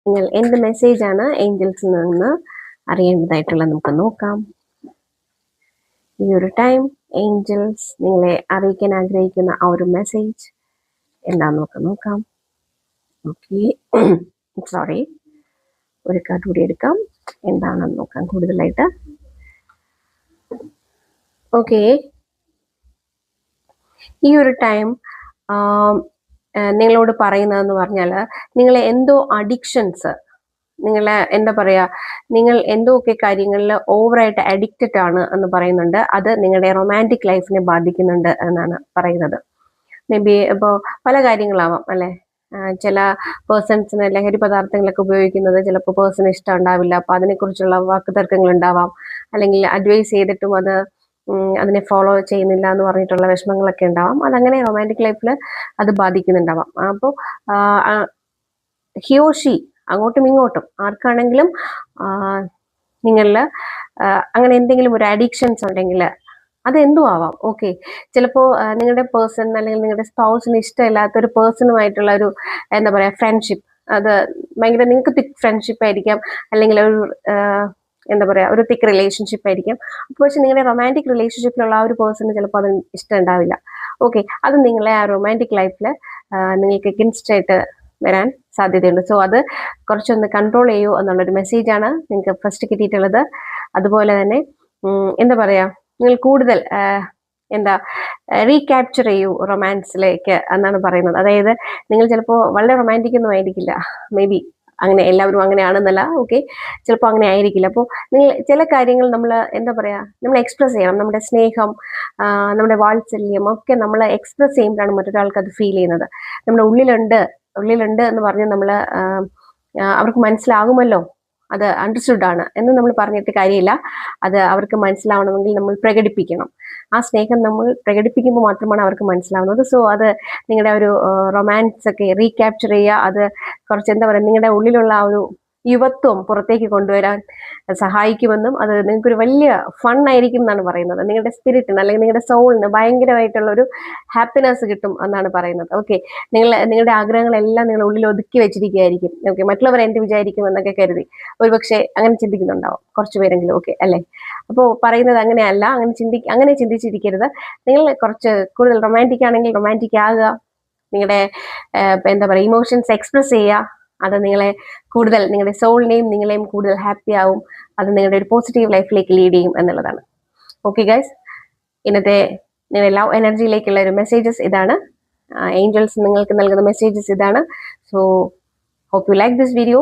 നിങ്ങൾ എന്ത് മെസ്സേജാണ് ഏഞ്ചൽസിൽ നിന്ന് അറിയേണ്ടതായിട്ടുള്ളത് നമുക്ക് നോക്കാം. ഈ ഒരു ടൈം ഏഞ്ചൽസ് നിങ്ങളെ അറിയിക്കാൻ ആഗ്രഹിക്കുന്ന ആ ഒരു മെസ്സേജ് എന്താന്ന് നമുക്ക് നോക്കാം. ഓക്കെ, സോറി, ഒരു കാർഡ് കൂടി എടുക്കാം. എന്താണെന്ന് നോക്കാം കൂടുതലായിട്ട്. ഓക്കെ, ഈ ഒരു ടൈം നിങ്ങളോട് പറയുന്നതെന്ന് പറഞ്ഞാൽ നിങ്ങളെ എന്തോ അഡിക്ഷൻസ്, നിങ്ങളെ എന്താ പറയാ, നിങ്ങൾ എന്തൊക്കെ കാര്യങ്ങളിൽ ഓവറായിട്ട് അഡിക്റ്റഡ് ആണ് എന്ന് പറയുന്നുണ്ട്. അത് നിങ്ങളുടെ റൊമാൻറ്റിക് ലൈഫിനെ ബാധിക്കുന്നുണ്ട് എന്നാണ് പറയുന്നത്. മേ ബി ഇപ്പോൾ പല കാര്യങ്ങളാവാം അല്ലെ. ചില പേഴ്സൺസിന് ലഹരി പദാർത്ഥങ്ങളൊക്കെ ഉപയോഗിക്കുന്നത് ചിലപ്പോൾ പേഴ്സണ് ഇഷ്ടം ഉണ്ടാവില്ല. അപ്പൊ അതിനെക്കുറിച്ചുള്ള വാക്കുതർക്കങ്ങൾ ഉണ്ടാവാം. അല്ലെങ്കിൽ അഡ്വൈസ് ചെയ്തിട്ടും അതിനെ ഫോളോ ചെയ്യുന്നില്ല എന്ന് പറഞ്ഞിട്ടുള്ള വിഷമങ്ങളൊക്കെ ഉണ്ടാവാം. അതങ്ങനെ റൊമാൻറ്റിക് ലൈഫിൽ അത് ബാധിക്കുന്നുണ്ടാവാം. അപ്പോൾ ഹിയോഷി അങ്ങോട്ടും ഇങ്ങോട്ടും ആർക്കാണെങ്കിലും നിങ്ങളിൽ അങ്ങനെ എന്തെങ്കിലും ഒരു അഡിക്ഷൻസ് ഉണ്ടെങ്കിൽ അതെന്തും ആവാം. ഓക്കെ, ചിലപ്പോൾ നിങ്ങളുടെ പേഴ്സൺ അല്ലെങ്കിൽ നിങ്ങളുടെ സ്പൗസിന് ഇഷ്ടമില്ലാത്ത ഒരു പേഴ്സണുമായിട്ടുള്ള ഒരു എന്താ പറയാ ഫ്രണ്ട്ഷിപ്പ്, അത് ഭയങ്കര നിങ്ങൾക്ക് തിക്ക് ഫ്രണ്ട്ഷിപ്പ് ആയിരിക്കാം, അല്ലെങ്കിൽ ഒരു എന്താ പറയാ ഒരു തിക്ക് റിലേഷൻഷിപ്പ് ആയിരിക്കാം. അപ്പോൾ പക്ഷെ നിങ്ങളുടെ റൊമാൻറ്റിക് റിലേഷൻഷിപ്പിലുള്ള ആ ഒരു പേഴ്സണ് ചിലപ്പോൾ അത് ഇഷ്ടം ഉണ്ടാവില്ല. ഓക്കെ, അത് നിങ്ങളെ ആ റൊമാൻറ്റിക് ലൈഫിൽ നിങ്ങൾക്ക് എഗൻസ്റ്റ് ആയിട്ട് വരാൻ സാധ്യതയുണ്ട്. സോ അത് കുറച്ചൊന്ന് കൺട്രോൾ ചെയ്യൂ എന്നുള്ളൊരു മെസ്സേജാണ് നിങ്ങൾക്ക് ഫസ്റ്റ് കിട്ടിയിട്ടുള്ളത്. അതുപോലെ തന്നെ എന്താ പറയാ, നിങ്ങൾ കൂടുതൽ എന്താ റീക്യാപ്ചർ ചെയ്യൂ റൊമാൻസിലേക്ക് എന്നാണ് പറയുന്നത്. അതായത് നിങ്ങൾ ചിലപ്പോൾ വളരെ റൊമാൻറ്റിക് ഒന്നും ആയിരിക്കില്ല, മേ ബി അങ്ങനെ എല്ലാവരും അങ്ങനെയാണെന്നല്ല, ഓക്കെ, ചിലപ്പോൾ അങ്ങനെ ആയിരിക്കില്ല. അപ്പോൾ നിങ്ങൾ ചില കാര്യങ്ങൾ നമ്മൾ എന്താ പറയാ, നമ്മൾ എക്സ്പ്രസ് ചെയ്യണം. നമ്മുടെ സ്നേഹം, നമ്മുടെ വാത്സല്യം ഒക്കെ നമ്മൾ എക്സ്പ്രസ് ചെയ്യുമ്പോഴാണ് മറ്റൊരാൾക്ക് അത് ഫീൽ ചെയ്യുന്നത്. നമ്മുടെ ഉള്ളിലുണ്ട് എന്ന് പറഞ്ഞ് നമ്മൾ അവർക്ക് മനസ്സിലാകുമല്ലോ, അത് അണ്ടർസ്റ്റുഡ് ആണ് എന്ന് നമ്മൾ പറഞ്ഞിട്ട് കാര്യമില്ല. അത് അവർക്ക് മനസ്സിലാവണമെങ്കിൽ നമ്മൾ പ്രകടിപ്പിക്കണം. ആ സ്നേഹം നമ്മൾ പ്രകടിപ്പിക്കുമ്പോൾ മാത്രമാണ് അവർക്ക് മനസ്സിലാവുന്നത്. സോ അത് നിങ്ങളുടെ ഒരു റൊമാൻസ് ഒക്കെ റീക്യാപ്ചർ ചെയ്യുക. അത് കുറച്ച് എന്താ പറയുക, നിങ്ങളുടെ ഉള്ളിലുള്ള ആ ഒരു യുവത്വം പുറത്തേക്ക് കൊണ്ടുവരാൻ സഹായിക്കുമെന്നും അത് നിങ്ങൾക്കൊരു വലിയ ഫൺ ആയിരിക്കും എന്നാണ് പറയുന്നത്. നിങ്ങളുടെ സ്പിരിറ്റിന് അല്ലെങ്കിൽ നിങ്ങളുടെ സോളിന് ഭയങ്കരമായിട്ടുള്ള ഒരു ഹാപ്പിനെസ് കിട്ടും എന്നാണ് പറയുന്നത്. ഓക്കെ, നിങ്ങളുടെ ആഗ്രഹങ്ങളെല്ലാം നിങ്ങൾ ഉള്ളിൽ ഒതുക്കി വെച്ചിരിക്കുകയായിരിക്കും. ഓക്കെ, മറ്റുള്ളവർ എന്ത് വിചാരിക്കും എന്നൊക്കെ കരുതി ഒരുപക്ഷെ അങ്ങനെ ചിന്തിക്കുന്നുണ്ടാവും കുറച്ചു പേരെങ്കിലും. ഓക്കെ അല്ലേ? അപ്പോൾ പറയുന്നത് അങ്ങനെയല്ല, അങ്ങനെ ചിന്തിച്ചിരിക്കരുത്. നിങ്ങൾ കുറച്ച് കൂടുതൽ റൊമാൻറ്റിക് ആണെങ്കിൽ റൊമാൻറ്റിക് ആകുക. നിങ്ങളുടെ എന്താ പറയുക, ഇമോഷൻസ് എക്സ്പ്രസ് ചെയ്യുക. അത് നിങ്ങളെ കൂടുതൽ, നിങ്ങളുടെ സോളിനെയും നിങ്ങളെയും കൂടുതൽ ഹാപ്പി ആവും. അത് നിങ്ങളുടെ ഒരു പോസിറ്റീവ് ലൈഫിലേക്ക് ലീഡ് ചെയ്യും എന്നുള്ളതാണ്. ഓക്കെ ഗൈസ്, ഇന്നത്തെ നിങ്ങളുടെ ലവ് എനർജിയിലേക്കുള്ള ഒരു മെസ്സേജസ് ഇതാണ്. ഏഞ്ചൽസ് നിങ്ങൾക്ക് നൽകുന്ന മെസ്സേജസ് ഇതാണ്. So hope you like this video.